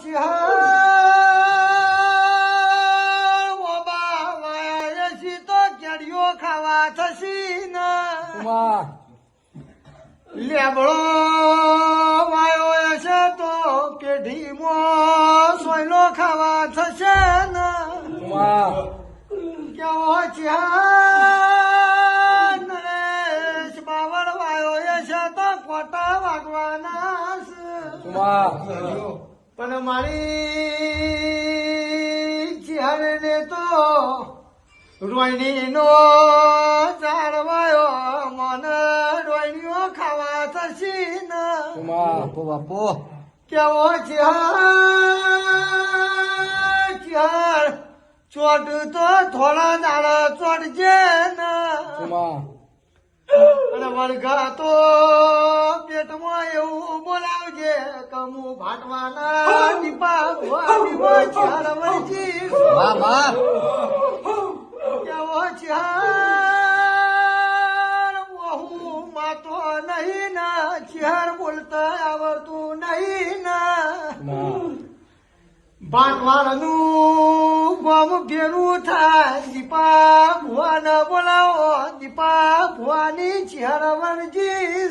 ચિહાર ઓબા વાયા છી તો કેરીઓ ખાવા થશી ના લેબડો વાયો છે તો પેઢીમાં સોયલો ખાવા થશે ના કેવો ચિહાર નરેશ બાવળ વાયો છે તો કોટા વાગવાના છે પણ મારી ચિહારને તો રોહિણી નો ચારવાયો મને રોહિણીઓ ખાવા થશે ને બાપો કેવો ચિહાર ચોટ તો થોડા દાડા ચોટજે ને અને વળગા તો પેટમાં એવું બોલાવજે કમુ ભાટવાના દીપા ભુવા ચાર વળજી કેવો ચાર વહુ માતો નહીં ના ચાર બોલતા આવડતું નહીં ના ભાટવાળનું ગમ ભેરું થાય દીપા ભુવાને બોલાવો દીપા ભુવાની ચાર વળજી